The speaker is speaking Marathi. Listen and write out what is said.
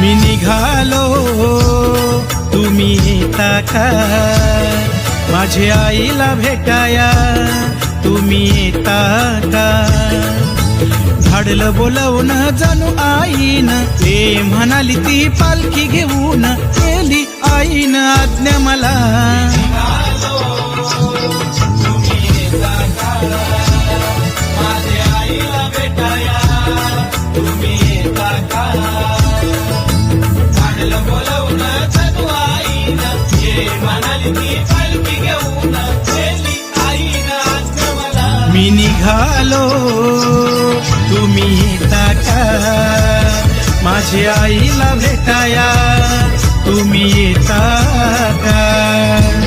मी निघालो तुम्ही येता का, माझ्या आईला भेटाया तुम्ही येता का. धाडलं बोलवून जणू आईन, ते म्हणाली ती पालखी घेऊन, केली आईन आज्ञा मला. मी निघालो तुम्ही येता का, माझ्या आईला भेटाया तुम्ही येता का.